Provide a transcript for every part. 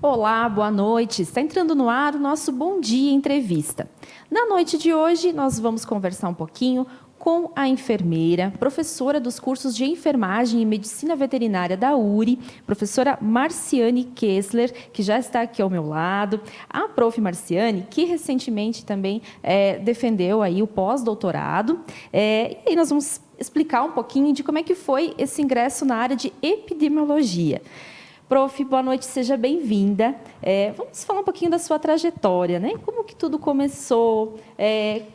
Olá, boa noite. Está entrando no ar o nosso Bom Dia Entrevista. Na noite de hoje, nós vamos conversar um pouquinho com a enfermeira, professora dos cursos de enfermagem e medicina veterinária da URI, professora Marciane Kessler, que já está aqui ao meu lado. A prof. Marciane, que recentemente também defendeu aí o pós-doutorado. E aí nós vamos explicar um pouquinho de como é que foi esse ingresso na área de epidemiologia. Prof, boa noite, seja bem-vinda. Vamos falar um pouquinho da sua trajetória, né? Como que tudo começou,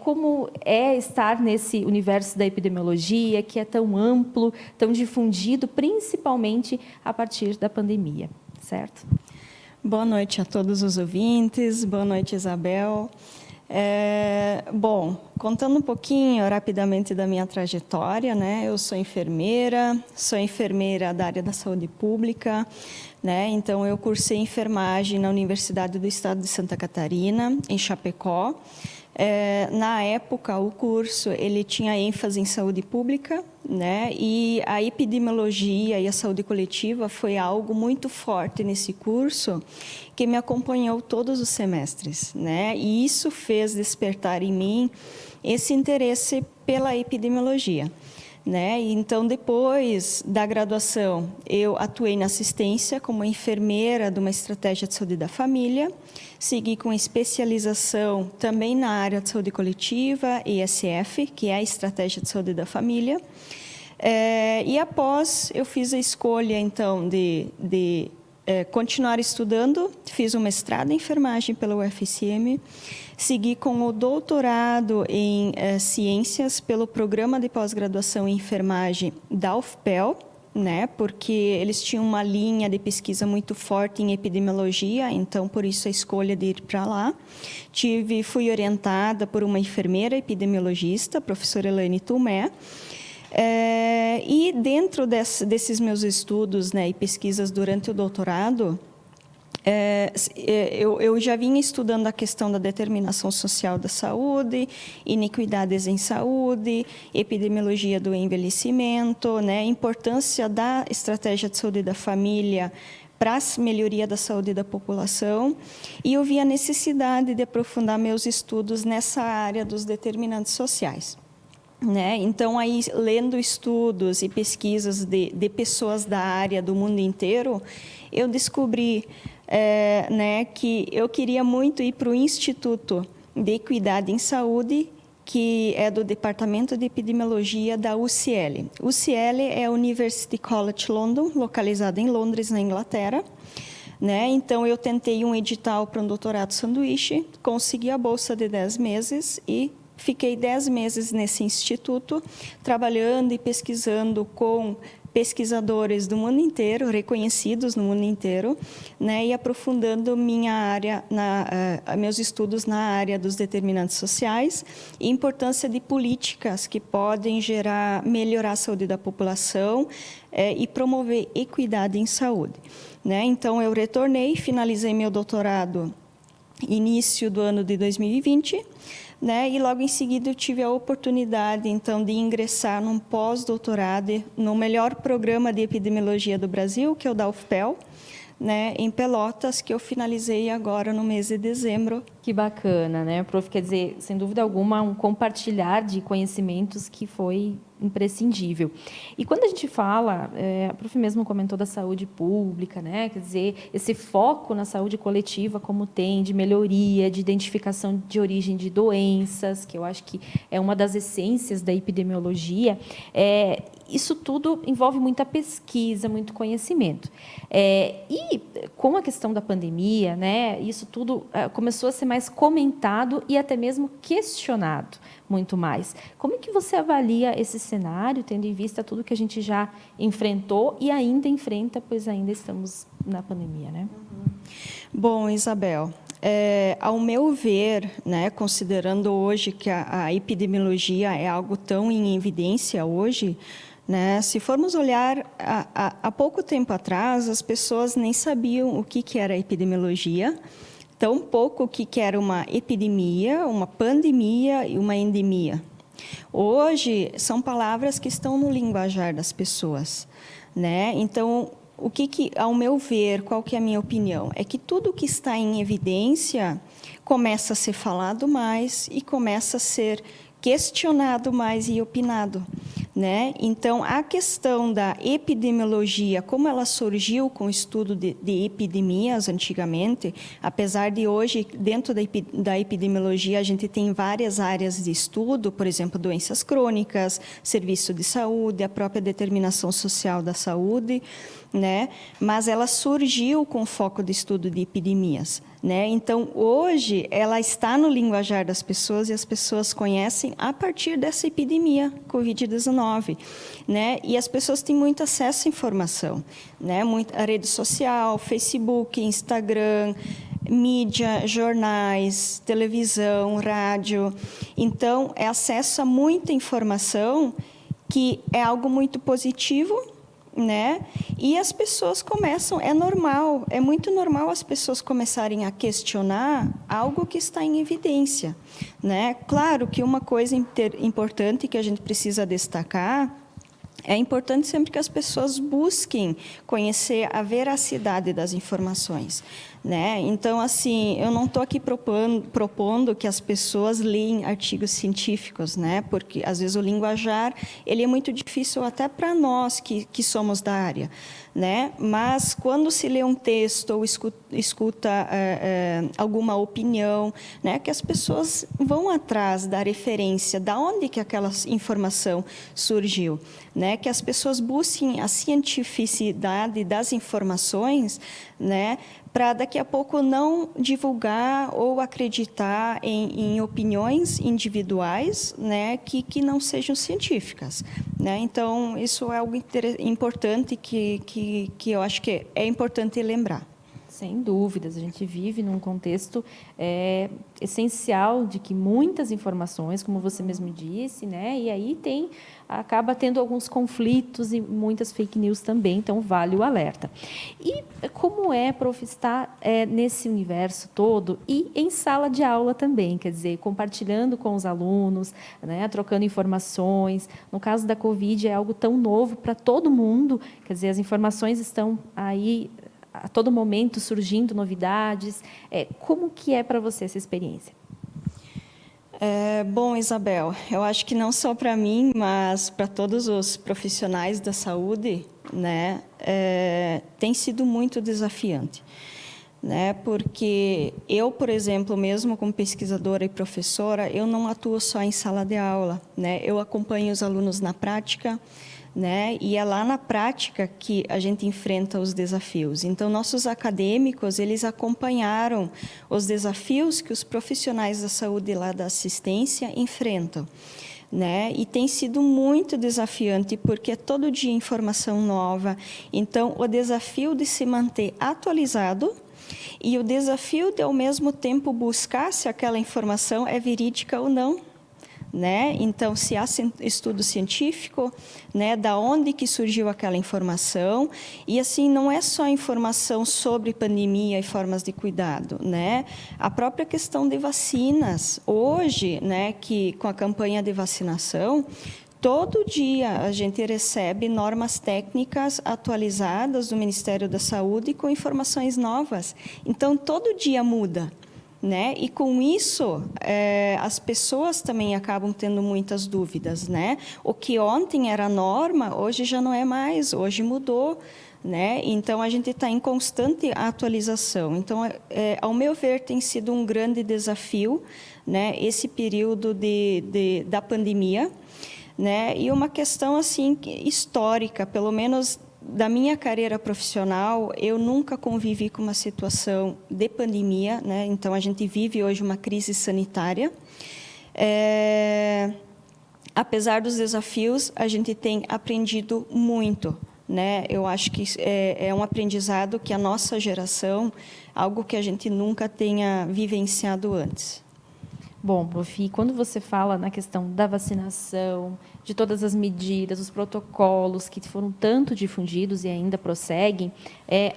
como é estar nesse universo da epidemiologia, que é tão amplo, tão difundido, principalmente a partir da pandemia, certo? Boa noite a todos os ouvintes, boa noite, Isabel. Bom, contando um pouquinho rapidamente da minha trajetória, né? Eu sou enfermeira da área da saúde pública, né? Então, eu cursei enfermagem na Universidade do Estado de Santa Catarina, em Chapecó. Na época, o curso ele tinha ênfase em saúde pública, né? E a epidemiologia e a saúde coletiva foi algo muito forte nesse curso, que me acompanhou todos os semestres, né? E isso fez despertar em mim esse interesse pela epidemiologia, né? Então, depois da graduação, eu atuei na assistência como enfermeira de uma estratégia de saúde da família, segui com especialização também na área de saúde coletiva, ESF, que é a estratégia de saúde da família. E após, eu fiz a escolha, então, de continuar estudando, fiz um mestrado em enfermagem pela UFSM, segui com o doutorado em ciências pelo programa de pós-graduação em enfermagem da UFPEL, né, porque eles tinham uma linha de pesquisa muito forte em epidemiologia, então por isso a escolha de ir para lá. Fui orientada por uma enfermeira epidemiologista, a professora Elaine Tumé. E dentro desses meus estudos, né, e pesquisas durante o doutorado, eu já vinha estudando a questão da determinação social da saúde, iniquidades em saúde, epidemiologia do envelhecimento, né, importância da estratégia de saúde da família para a melhoria da saúde da população, e eu vi a necessidade de aprofundar meus estudos nessa área dos determinantes sociais. Né? Então, aí, lendo estudos e pesquisas de pessoas da área do mundo inteiro, eu descobri né, que eu queria muito ir para o Instituto de Equidade em Saúde, que é do Departamento de Epidemiologia da UCL. UCL é a University College London, localizada em Londres, na Inglaterra. Né? Então, eu tentei um edital para um doutorado sanduíche, consegui a bolsa de 10 meses e fiquei 10 meses nesse instituto, trabalhando e pesquisando com pesquisadores do mundo inteiro, reconhecidos no mundo inteiro, né, e aprofundando minha área, meus estudos na área dos determinantes sociais e importância de políticas que podem melhorar a saúde da população e promover equidade em saúde. Né? Então, eu retornei, finalizei meu doutorado início do ano de 2020, né? E logo em seguida eu tive a oportunidade, então, de ingressar num pós-doutorado no melhor programa de epidemiologia do Brasil, que é o da UFPEL, né, em Pelotas, que eu finalizei agora no mês de dezembro. Que bacana, né, prof? Quer dizer, sem dúvida alguma, um compartilhar de conhecimentos que foi imprescindível. E quando a gente fala, a prof mesmo comentou da saúde pública, né? Quer dizer, esse foco na saúde coletiva, como tem, de melhoria, de identificação de origem de doenças, que eu acho que é uma das essências da epidemiologia, isso tudo envolve muita pesquisa, muito conhecimento. E com a questão da pandemia, né, isso tudo começou a ser mais comentado e até mesmo questionado muito mais. Como é que você avalia esse cenário, tendo em vista tudo que a gente já enfrentou e ainda enfrenta, pois ainda estamos na pandemia, né? Bom, Isabel, ao meu ver, né, considerando hoje que a epidemiologia é algo tão em evidência hoje, né, se formos olhar, há pouco tempo atrás, as pessoas nem sabiam o que era epidemiologia, tão pouco o que era uma epidemia, uma pandemia e uma endemia. Hoje, são palavras que estão no linguajar das pessoas, né? Então, ao meu ver, qual que é a minha opinião? É que tudo que está em evidência começa a ser falado mais e começa a ser questionado mais e opinado, né? Então, a questão da epidemiologia, como ela surgiu com o estudo de epidemias antigamente, apesar de hoje, dentro da epidemiologia, a gente tem várias áreas de estudo, por exemplo, doenças crônicas, serviço de saúde, a própria determinação social da saúde, né? Mas ela surgiu com foco de estudo de epidemias, né? Então, hoje, ela está no linguajar das pessoas e as pessoas conhecem a partir dessa epidemia Covid-19, né? E as pessoas têm muito acesso à informação, né? A rede social, Facebook, Instagram, mídia, jornais, televisão, rádio. Então, é acesso a muita informação que é algo muito positivo, né? E as pessoas começam, é muito normal as pessoas começarem a questionar algo que está em evidência, né? Claro que uma coisa importante que a gente precisa destacar, é importante sempre que as pessoas busquem conhecer a veracidade das informações, né? Então, assim, eu não estou aqui propondo que as pessoas leem artigos científicos, né? Porque, às vezes, o linguajar ele é muito difícil até para nós que somos da área, né? Mas, quando se lê um texto ou escuta alguma opinião, né? Que as pessoas vão atrás da referência, da onde que aquela informação surgiu, né? Que as pessoas busquem a cientificidade das informações, né? Para daqui a pouco não divulgar ou acreditar em opiniões individuais, né? Que não sejam científicas, né? Então, isso é algo importante que eu acho que é importante lembrar. Sem dúvidas, a gente vive num contexto essencial de que muitas informações, como você mesmo disse, né, e aí acaba tendo alguns conflitos e muitas fake news também, então vale o alerta. E como prof, estar nesse universo todo e em sala de aula também, quer dizer, compartilhando com os alunos, né, trocando informações. No caso da Covid, é algo tão novo para todo mundo, quer dizer, as informações estão aí a todo momento surgindo novidades. Como que é para você essa experiência? Bom, Isabel, eu acho que não só para mim, mas para todos os profissionais da saúde, né, tem sido muito desafiante, né, porque eu, por exemplo, mesmo como pesquisadora e professora, eu não atuo só em sala de aula, né, eu acompanho os alunos na prática, né? E é lá na prática que a gente enfrenta os desafios. Então, nossos acadêmicos, eles acompanharam os desafios que os profissionais da saúde lá da assistência enfrentam, né? E tem sido muito desafiante, porque é todo dia informação nova. Então, o desafio de se manter atualizado e o desafio de, ao mesmo tempo, buscar se aquela informação é verídica ou não, né? Então, se há estudo científico, né, da onde que surgiu aquela informação, e assim, não é só informação sobre pandemia e formas de cuidado, né? A própria questão de vacinas, hoje, né, que com a campanha de vacinação, todo dia a gente recebe normas técnicas atualizadas do Ministério da Saúde com informações novas, então todo dia muda, né? E com isso, as pessoas também acabam tendo muitas dúvidas, né? O que ontem era norma, hoje já não é mais, hoje mudou, né? Então, a gente está em constante atualização. Então, ao meu ver, tem sido um grande desafio, né? Esse período da pandemia, né? E uma questão assim histórica, pelo menos da minha carreira profissional, eu nunca convivi com uma situação de pandemia, né? Então, a gente vive hoje uma crise sanitária. Apesar dos desafios, a gente tem aprendido muito, né? Eu acho que é um aprendizado que a nossa geração, algo que a gente nunca tenha vivenciado antes. Bom, Prof, quando você fala na questão da vacinação, de todas as medidas, os protocolos que foram tanto difundidos e ainda prosseguem,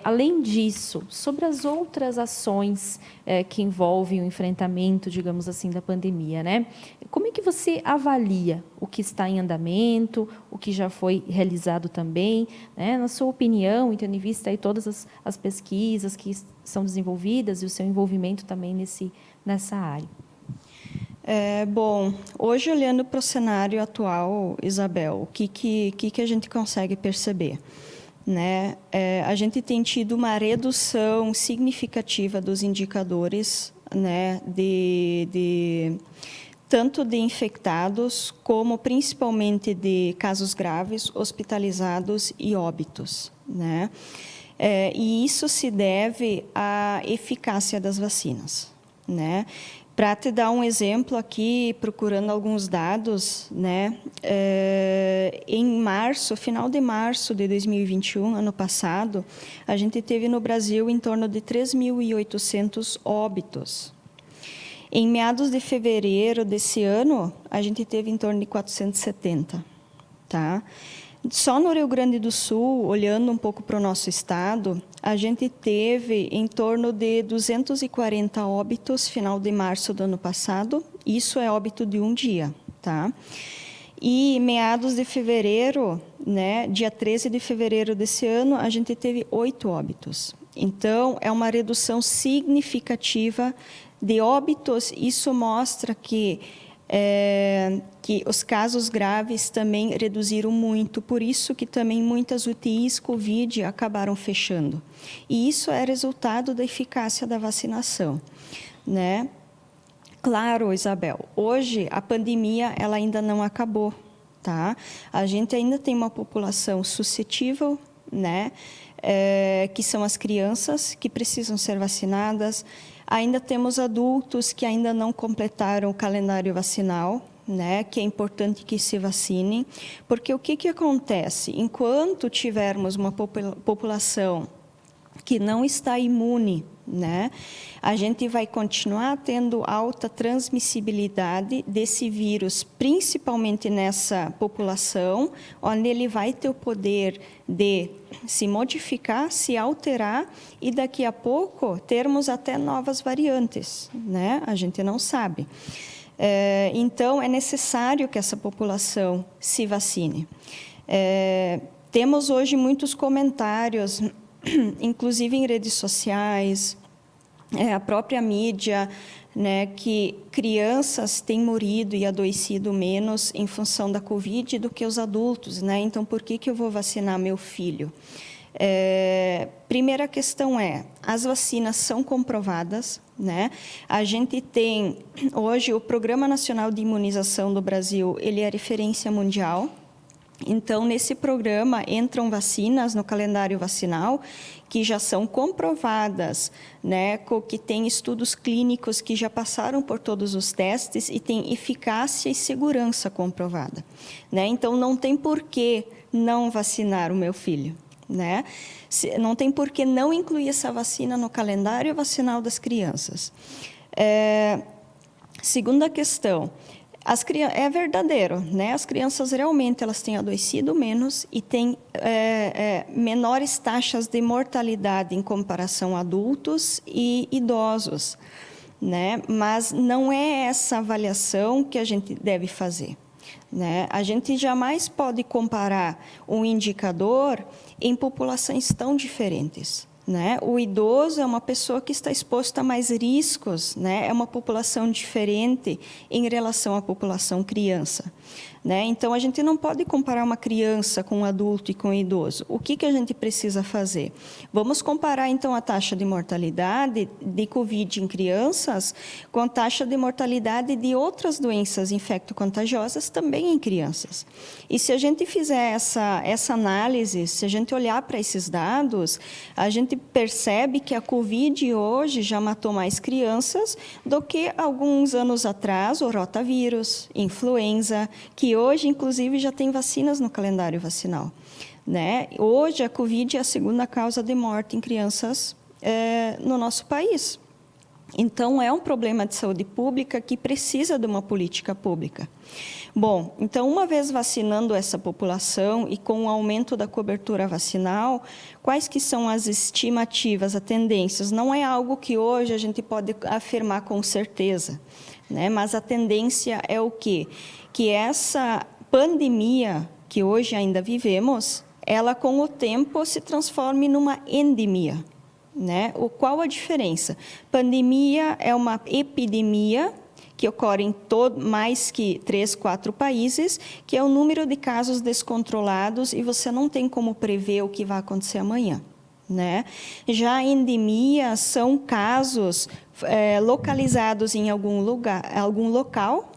além disso, sobre as outras ações que envolvem o enfrentamento, digamos assim, da pandemia, né? Como é que você avalia o que está em andamento, o que já foi realizado também, né? Na sua opinião, e tendo em vista aí todas as pesquisas que são desenvolvidas e o seu envolvimento também nessa área? Bom, hoje olhando para o cenário atual, Isabel, o que a gente consegue perceber? Né? A gente tem tido uma redução significativa dos indicadores, né, tanto de infectados, como principalmente de casos graves, hospitalizados e óbitos. Né? E isso se deve à eficácia das vacinas. Né? Para te dar um exemplo aqui, procurando alguns dados, né, em março, final de março de 2021, ano passado, a gente teve no Brasil em torno de 3.800 óbitos. Em meados de fevereiro desse ano, a gente teve em torno de 470. Tá? Só no Rio Grande do Sul, olhando um pouco para o nosso estado, a gente teve em torno de 240 óbitos final de março do ano passado. Isso é óbito de um dia, tá? E meados de fevereiro, né, dia 13 de fevereiro desse ano, a gente teve 8 óbitos. Então, é uma redução significativa de óbitos. Isso mostra que os casos graves também reduziram muito, por isso que também muitas UTIs COVID acabaram fechando. E isso é resultado da eficácia da vacinação, né? Claro, Isabel, hoje a pandemia ela ainda não acabou, tá? A gente ainda tem uma população suscetível, né? Que são as crianças que precisam ser vacinadas. Ainda temos adultos que ainda não completaram o calendário vacinal, né, que é importante que se vacinem, porque o que acontece? Enquanto tivermos uma população que não está imune, né, a gente vai continuar tendo alta transmissibilidade desse vírus, principalmente nessa população, onde ele vai ter o poder de se modificar, se alterar e daqui a pouco termos até novas variantes, né? A gente não sabe. Então, é necessário que essa população se vacine. Temos hoje muitos comentários, inclusive em redes sociais, a própria mídia, né, que crianças têm morrido e adoecido menos em função da Covid do que os adultos, né? Então, por que eu vou vacinar meu filho? Primeira questão as vacinas são comprovadas, né? A gente tem, hoje, o Programa Nacional de Imunização do Brasil, ele é referência mundial. Então, nesse programa, entram vacinas no calendário vacinal que já são comprovadas, né, que tem estudos clínicos que já passaram por todos os testes e tem eficácia e segurança comprovada. Né? Então, não tem por que não vacinar o meu filho. Né? Não tem por que não incluir essa vacina no calendário vacinal das crianças. Segunda questão. É verdadeiro, né? As crianças realmente elas têm adoecido menos e têm menores taxas de mortalidade em comparação a adultos e idosos, né? Mas não é essa avaliação que a gente deve fazer, né? A gente jamais pode comparar um indicador em populações tão diferentes. Né? O idoso é uma pessoa que está exposta a mais riscos, né? É uma população diferente em relação à população criança. Né? Então, a gente não pode comparar uma criança com um adulto e com um idoso. O que a gente precisa fazer? Vamos comparar, então, a taxa de mortalidade de Covid em crianças com a taxa de mortalidade de outras doenças infecto-contagiosas também em crianças. E se a gente fizer essa análise, se a gente olhar para esses dados, a gente percebe que a Covid hoje já matou mais crianças do que alguns anos atrás o rotavírus, influenza, que hoje, inclusive, já tem vacinas no calendário vacinal. Né? Hoje, a Covid é a segunda causa de morte em crianças no nosso país. Então, é um problema de saúde pública que precisa de uma política pública. Bom, então, uma vez vacinando essa população e com o aumento da cobertura vacinal, quais que são as estimativas, as tendências? Não é algo que hoje a gente pode afirmar com certeza, né? Mas a tendência é o quê? Que essa pandemia que hoje ainda vivemos, ela com o tempo se transforme numa endemia. Né? Qual a diferença? Pandemia é uma epidemia que ocorre em mais que 3, 4 países, que é o número de casos descontrolados e você não tem como prever o que vai acontecer amanhã. Né? Já a endemia são casos localizados em algum local,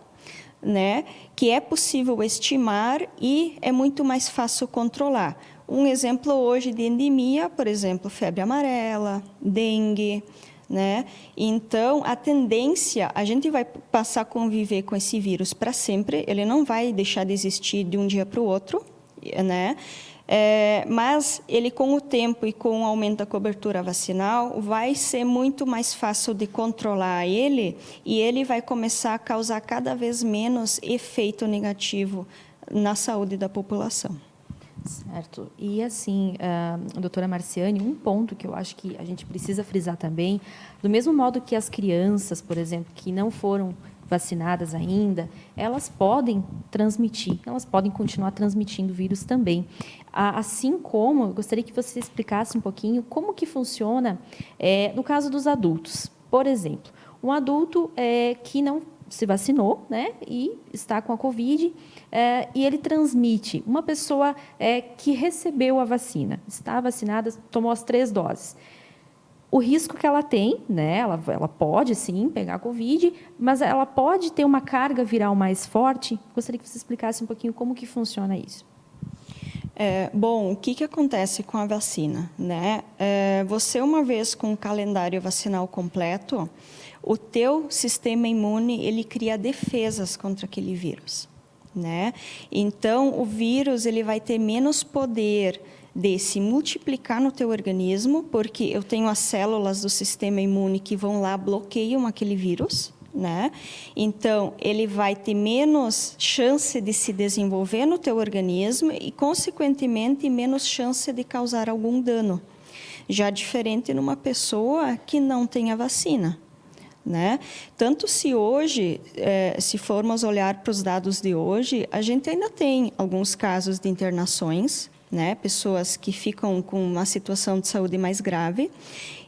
né? Que é possível estimar e é muito mais fácil controlar. Um exemplo hoje de endemia, por exemplo, febre amarela, dengue, né? Então, a tendência, a gente vai passar a conviver com esse vírus para sempre, ele não vai deixar de existir de um dia para o outro, né? Mas ele, com o tempo e com o aumento da cobertura vacinal, vai ser muito mais fácil de controlar ele e ele vai começar a causar cada vez menos efeito negativo na saúde da população. Certo. E assim, doutora Marciane, um ponto que eu acho que a gente precisa frisar também, do mesmo modo que as crianças, por exemplo, que não foram vacinadas ainda, elas podem transmitir, elas podem continuar transmitindo o vírus também. Assim como, eu gostaria que você explicasse um pouquinho como que funciona no caso dos adultos. Por exemplo, um adulto que não se vacinou, né, e está com a Covid, e ele transmite. Uma pessoa que recebeu a vacina, está vacinada, tomou as 3 doses. O risco que ela tem, né, ela pode, sim, pegar a Covid, mas ela pode ter uma carga viral mais forte. Gostaria que você explicasse um pouquinho como que funciona isso. Bom, o que acontece com a vacina? Né? Você, uma vez com o calendário vacinal completo, o teu sistema imune, ele cria defesas contra aquele vírus. Né? Então, o vírus ele vai ter menos poder de se multiplicar no teu organismo, porque eu tenho as células do sistema imune que vão lá, bloqueiam aquele vírus, né? Então, ele vai ter menos chance de se desenvolver no teu organismo e, consequentemente, menos chance de causar algum dano. Já diferente numa pessoa que não tem a vacina. Né? Tanto se hoje, se formos olhar para os dados de hoje, a gente ainda tem alguns casos de internações, né? Pessoas que ficam com uma situação de saúde mais grave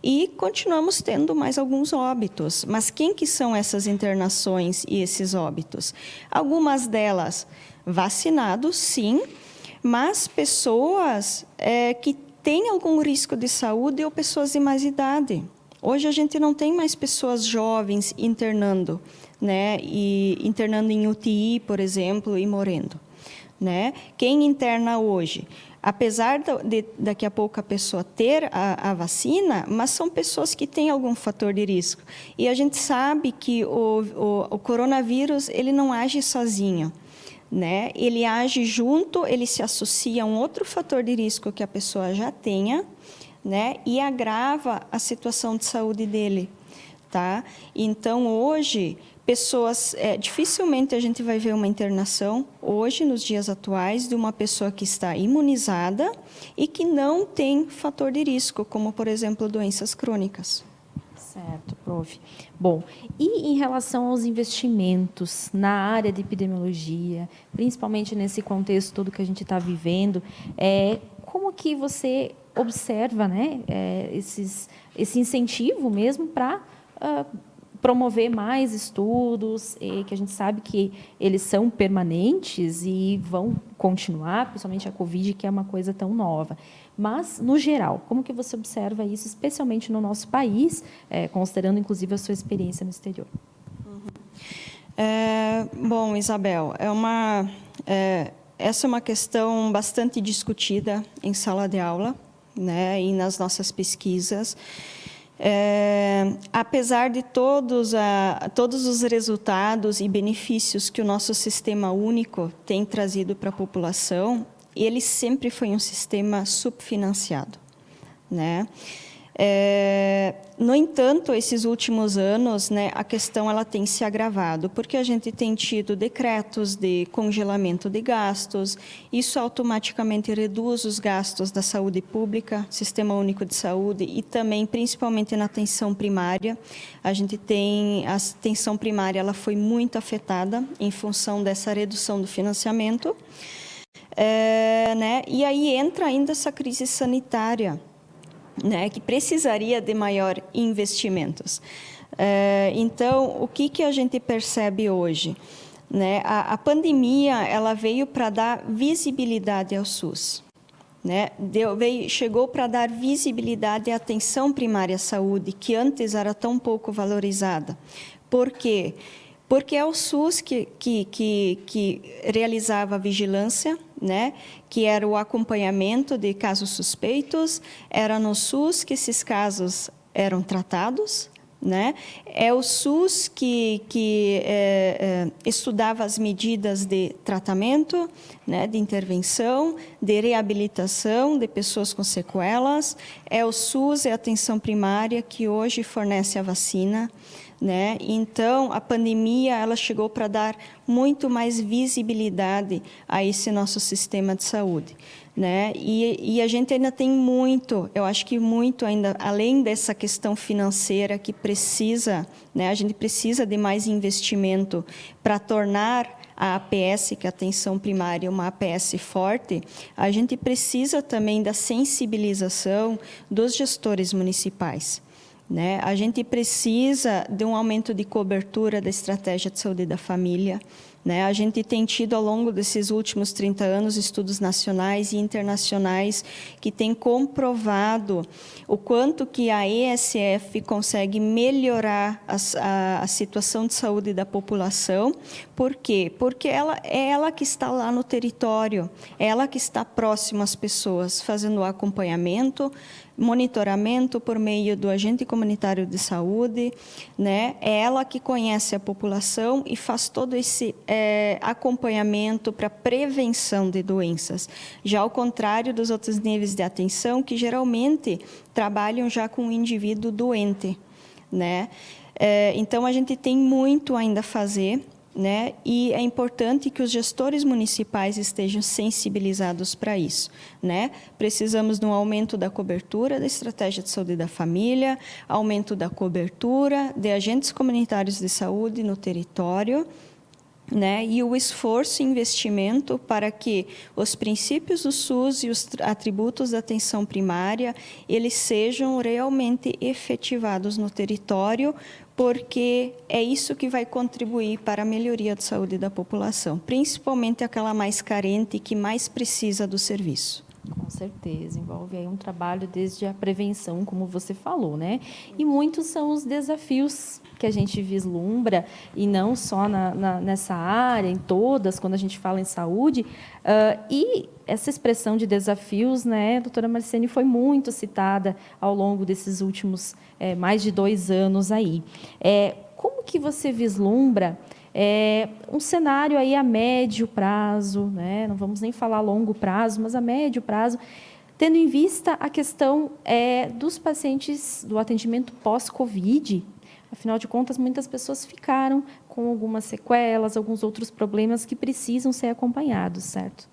e continuamos tendo mais alguns óbitos. Mas quem que são essas internações e esses óbitos? Algumas delas vacinados, sim, mas pessoas que têm algum risco de saúde ou pessoas de mais idade. Hoje a gente não tem mais pessoas jovens internando, né? E internando em UTI, por exemplo, e morrendo. Né? Quem interna hoje? Apesar de daqui a pouco a pessoa ter a vacina, mas são pessoas que têm algum fator de risco. E a gente sabe que o coronavírus ele não age sozinho. Né? Ele age junto, ele se associa a um outro fator de risco que a pessoa já tenha, né? E agrava a situação de saúde dele. Tá? Então, hoje, pessoas... dificilmente a gente vai ver uma internação, hoje, nos dias atuais, de uma pessoa que está imunizada e que não tem fator de risco, como, por exemplo, doenças crônicas. Certo, prof. Bom, e em relação aos investimentos na área de epidemiologia, principalmente nesse contexto todo que a gente está vivendo, como que você observa, né, esse incentivo mesmo para promover mais estudos, que a gente sabe que eles são permanentes e vão continuar, principalmente a Covid, que é uma coisa tão nova. Mas, no geral, como que você observa isso, especialmente no nosso país, considerando, inclusive, a sua experiência no exterior? Bom, Isabel, essa é uma questão bastante discutida em sala de aula, né, e nas nossas pesquisas. Apesar de todos os resultados e benefícios que o nosso sistema único tem trazido para a população, ele sempre foi um sistema subfinanciado, né? No entanto, esses últimos anos, né, a questão ela tem se agravado, porque a gente tem tido decretos de congelamento de gastos, isso automaticamente reduz os gastos da saúde pública, Sistema Único de Saúde, e também, principalmente na atenção primária. A gente tem, a atenção primária ela foi muito afetada em função dessa redução do financiamento, né, e aí entra ainda essa crise sanitária, né, que precisaria de maior investimentos. Então, o que a gente percebe hoje? Né? A pandemia ela veio para dar visibilidade ao SUS. Né? Chegou para dar visibilidade à atenção primária à saúde, que antes era tão pouco valorizada. Por quê? Porque é o SUS que realizava a vigilância, né? Que era o acompanhamento de casos suspeitos, era no SUS que esses casos eram tratados, né? É o SUS que estudava as medidas de tratamento, né? De intervenção, de reabilitação de pessoas com sequelas, é o SUS, é a atenção primária que hoje fornece a vacina, né? Então, a pandemia ela chegou para dar muito mais visibilidade a esse nosso sistema de saúde, né? E a gente ainda tem muito, eu acho que muito ainda, além dessa questão financeira que precisa, né? A gente precisa de mais investimento para tornar a APS, que é a atenção primária, uma APS forte, a gente precisa também da sensibilização dos gestores municipais. Né? A gente precisa de um aumento de cobertura da estratégia de saúde da família. Né? A gente tem tido, ao longo desses últimos 30 anos, estudos nacionais e internacionais que têm comprovado o quanto que a ESF consegue melhorar a situação de saúde da população. Por quê? Porque é ela que está lá no território, é ela que está próxima às pessoas, fazendo o acompanhamento, monitoramento por meio do agente comunitário de saúde, né? É ela que conhece a população e faz todo esse acompanhamento para prevenção de doenças. Já ao contrário dos outros níveis de atenção, que geralmente trabalham já com o indivíduo doente, né? Então, a gente tem muito ainda a fazer, né? E é importante que os gestores municipais estejam sensibilizados para isso, né? Precisamos de um aumento da cobertura da estratégia de saúde da família, aumento da cobertura de agentes comunitários de saúde no território, né? E o esforço e investimento para que os princípios do SUS e os atributos da atenção primária, eles sejam realmente efetivados no território, porque é isso que vai contribuir para a melhoria da saúde da população, principalmente aquela mais carente e que mais precisa do serviço. Com certeza, envolve aí um trabalho desde a prevenção, como você falou, né? E muitos são os desafios que a gente vislumbra, e não só nessa área, em todas, quando a gente fala em saúde. E essa expressão de desafios, né, doutora Marciane, foi muito citada ao longo desses últimos mais de 2 anos aí. Como que você vislumbra um cenário aí a médio prazo, né? Não vamos nem falar a longo prazo, mas a médio prazo, tendo em vista a questão dos pacientes do atendimento pós-Covid. Afinal de contas, muitas pessoas ficaram com algumas sequelas, alguns outros problemas que precisam ser acompanhados, certo?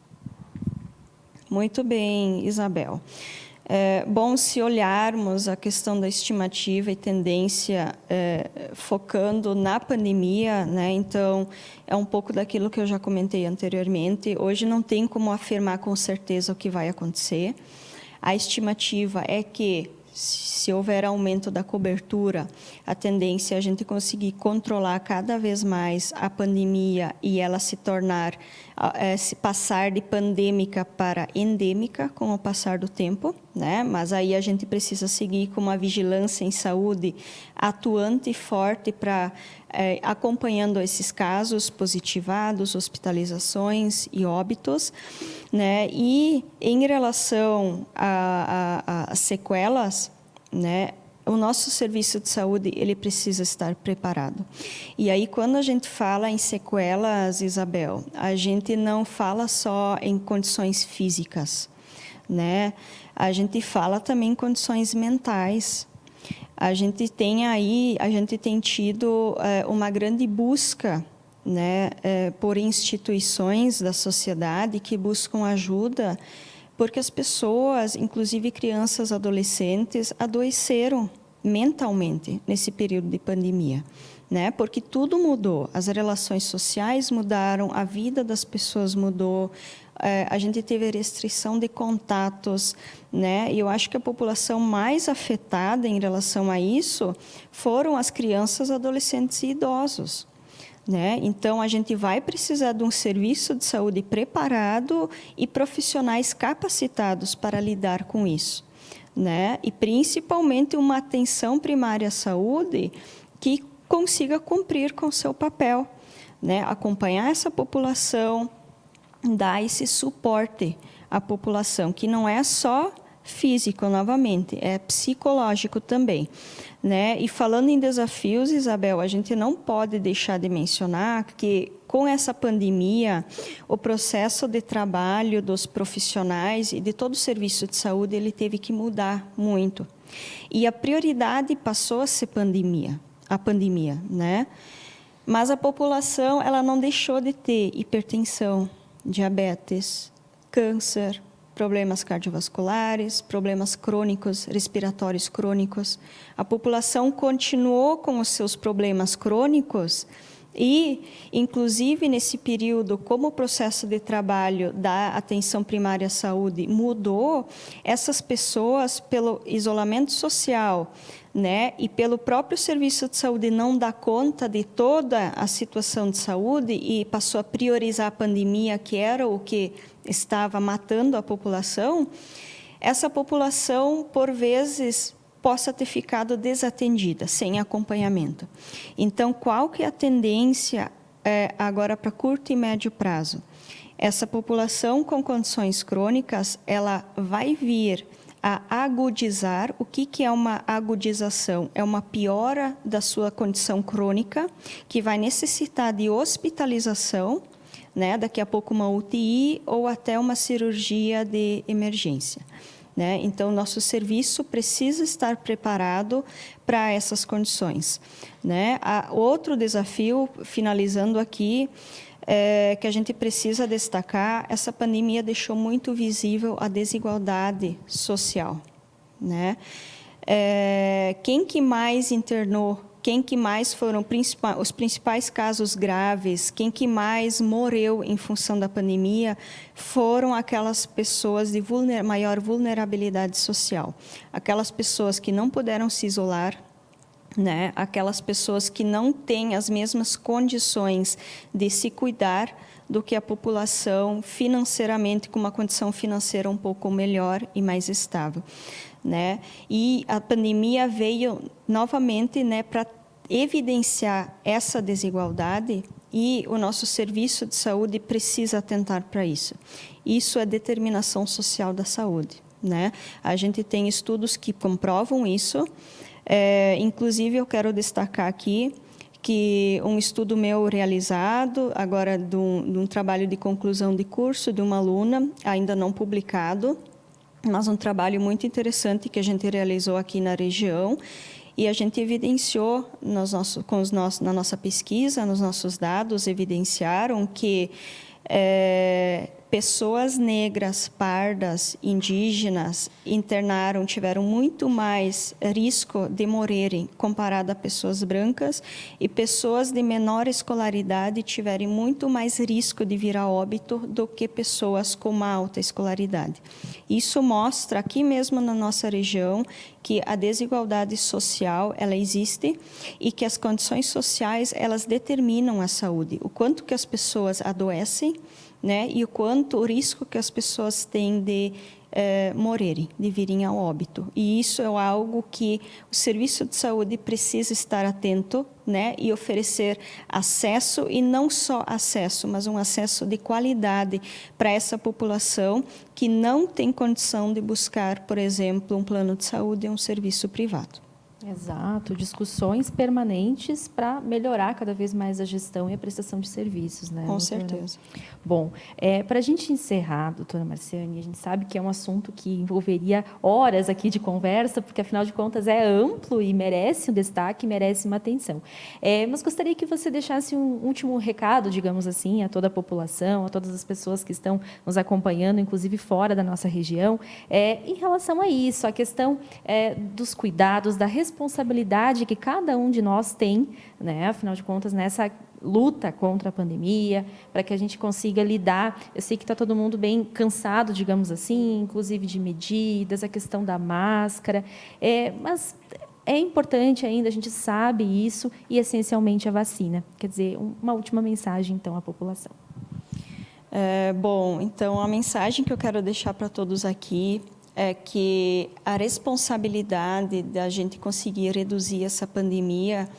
Muito bem, Isabel. Bom, se olharmos a questão da estimativa e tendência focando na pandemia, né? Então, é um pouco daquilo que eu já comentei anteriormente. Hoje não tem como afirmar com certeza o que vai acontecer. A estimativa é que, se houver aumento da cobertura, a tendência é a gente conseguir controlar cada vez mais a pandemia e ela se tornar, se passar de pandêmica para endêmica com o passar do tempo, né? Mas aí a gente precisa seguir com uma vigilância em saúde atuante e forte para acompanhando esses casos positivados, hospitalizações e óbitos, né? E em relação às sequelas, né? O nosso serviço de saúde ele precisa estar preparado. E aí, quando a gente fala em sequelas, Isabel, a gente não fala só em condições físicas, né? A gente fala também em condições mentais. A gente tem tido uma grande busca, né, por instituições da sociedade que buscam ajuda, porque as pessoas, inclusive crianças, adolescentes, adoeceram mentalmente nesse período de pandemia, né? Porque tudo mudou, as relações sociais mudaram, a vida das pessoas mudou, a gente teve restrição de contatos, né? E eu acho que a população mais afetada em relação a isso foram as crianças, adolescentes e idosos, né? Então, a gente vai precisar de um serviço de saúde preparado e profissionais capacitados para lidar com isso, né? E, principalmente, uma atenção primária à saúde que consiga cumprir com o seu papel, né? Acompanhar essa população, dar esse suporte à população, que não é só físico, novamente, é psicológico também, né? E falando em desafios, Isabel, a gente não pode deixar de mencionar que, com essa pandemia, o processo de trabalho dos profissionais e de todo o serviço de saúde, ele teve que mudar muito. E a prioridade passou a ser a pandemia, né? Mas a população, ela não deixou de ter hipertensão, diabetes, câncer, problemas cardiovasculares, problemas crônicos, respiratórios crônicos. A população continuou com os seus problemas crônicos e, inclusive, nesse período, como o processo de trabalho da atenção primária à saúde mudou, essas pessoas, pelo isolamento social, né, e pelo próprio serviço de saúde não dar conta de toda a situação de saúde e passou a priorizar a pandemia, que era o que estava matando a população, essa população, por vezes, possa ter ficado desatendida, sem acompanhamento. Então, qual que é a tendência agora para curto e médio prazo? Essa população com condições crônicas, ela vai vir a agudizar. O que é uma agudização? É uma piora da sua condição crônica, que vai necessitar de hospitalização, né? Daqui a pouco uma UTI ou até uma cirurgia de emergência, né? Então, nosso serviço precisa estar preparado para essas condições, né? Outro desafio, finalizando aqui, que a gente precisa destacar, essa pandemia deixou muito visível a desigualdade social, né? Quem que mais internou, quem que mais foram os principais casos graves, quem que mais morreu em função da pandemia, foram aquelas pessoas de maior vulnerabilidade social, aquelas pessoas que não puderam se isolar, né? Aquelas pessoas que não têm as mesmas condições de se cuidar do que a população financeiramente, com uma condição financeira um pouco melhor e mais estável, né? E a pandemia veio novamente, né, para evidenciar essa desigualdade, e o nosso serviço de saúde precisa atentar para isso. Isso é determinação social da saúde, né? A gente tem estudos que comprovam isso. Inclusive, eu quero destacar aqui que um estudo meu realizado, agora de um trabalho de conclusão de curso de uma aluna, ainda não publicado, mas um trabalho muito interessante que a gente realizou aqui na região, e a gente evidenciou na nossa pesquisa, nos nossos dados, evidenciaram que pessoas negras, pardas, indígenas tiveram muito mais risco de morrerem comparado a pessoas brancas, e pessoas de menor escolaridade tiveram muito mais risco de vir a óbito do que pessoas com uma alta escolaridade. Isso mostra aqui mesmo na nossa região que a desigualdade social, ela existe, e que as condições sociais, elas determinam a saúde, o quanto que as pessoas adoecem, né, e o risco que as pessoas têm de morrerem, de virem ao óbito. E isso é algo que o serviço de saúde precisa estar atento, né, e oferecer acesso, e não só acesso, mas um acesso de qualidade para essa população que não tem condição de buscar, por exemplo, um plano de saúde ou um serviço privado. Exato, discussões permanentes para melhorar cada vez mais a gestão e a prestação de serviços, né? Com doutora? certeza. Bom, para a gente encerrar, doutora Marciane, a gente sabe que é um assunto que envolveria horas aqui de conversa, porque afinal de contas é amplo e merece um destaque, merece uma atenção. Mas gostaria que você deixasse um último recado, digamos assim, a toda a população, a todas as pessoas que estão nos acompanhando, inclusive fora da nossa região, em relação a isso, a questão dos cuidados, da responsabilidade que cada um de nós tem, né, afinal de contas, nessa luta contra a pandemia, para que a gente consiga lidar. Eu sei que está todo mundo bem cansado, digamos assim, inclusive de medidas, a questão da máscara, mas é importante ainda, a gente sabe isso, e essencialmente a vacina. Quer dizer, uma última mensagem, então, à população. Bom, então, a mensagem que eu quero deixar para todos aqui é que a responsabilidade da gente conseguir reduzir essa pandemia,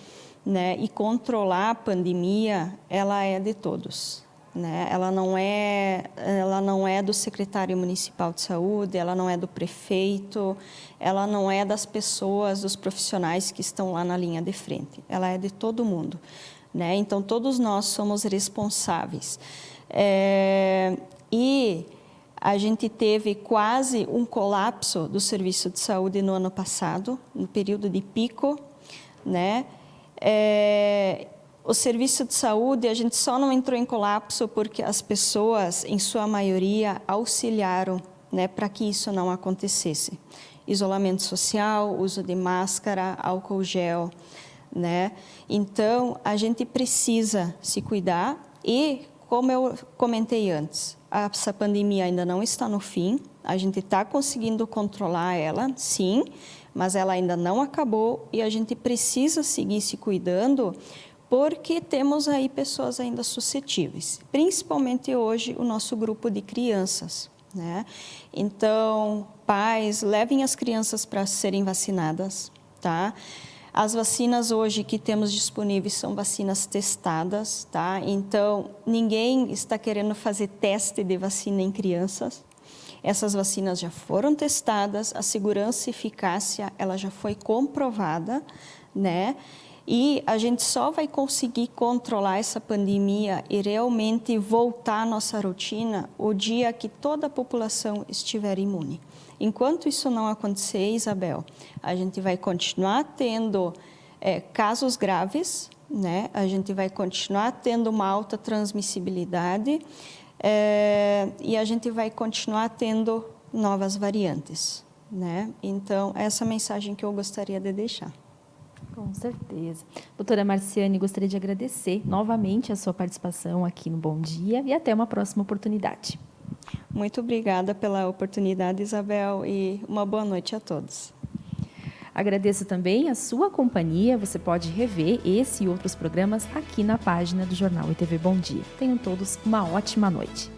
né, e controlar a pandemia, ela é de todos, né? Ela não é do secretário municipal de saúde, ela não é do prefeito, ela não é das pessoas, dos profissionais que estão lá na linha de frente. Ela é de todo mundo, né? Então, todos nós somos responsáveis. E a gente teve quase um colapso do serviço de saúde no ano passado, no período de pico, né? O serviço de saúde, a gente só não entrou em colapso porque as pessoas, em sua maioria, auxiliaram, né, para que isso não acontecesse. Isolamento social, uso de máscara, álcool gel, né? Então, a gente precisa se cuidar e, como eu comentei antes, essa pandemia ainda não está no fim, a gente está conseguindo controlar ela, sim, mas ela ainda não acabou e a gente precisa seguir se cuidando porque temos aí pessoas ainda suscetíveis, principalmente hoje o nosso grupo de crianças, né? Então, pais, levem as crianças para serem vacinadas, tá? As vacinas hoje que temos disponíveis são vacinas testadas, tá? Então, ninguém está querendo fazer teste de vacina em crianças. Essas vacinas já foram testadas, a segurança e eficácia, ela já foi comprovada, né? E a gente só vai conseguir controlar essa pandemia e realmente voltar à nossa rotina o dia que toda a população estiver imune. Enquanto isso não acontecer, Isabel, a gente vai continuar tendo casos graves, né? A gente vai continuar tendo uma alta transmissibilidade e a gente vai continuar tendo novas variantes, né? Então, essa é a mensagem que eu gostaria de deixar. Com certeza. Doutora Marciane, gostaria de agradecer novamente a sua participação aqui no Bom Dia e até uma próxima oportunidade. Muito obrigada pela oportunidade, Isabel, e uma boa noite a todos. Agradeço também a sua companhia. Você pode rever esse e outros programas aqui na página do Jornal ITV Bom Dia. Tenham todos uma ótima noite.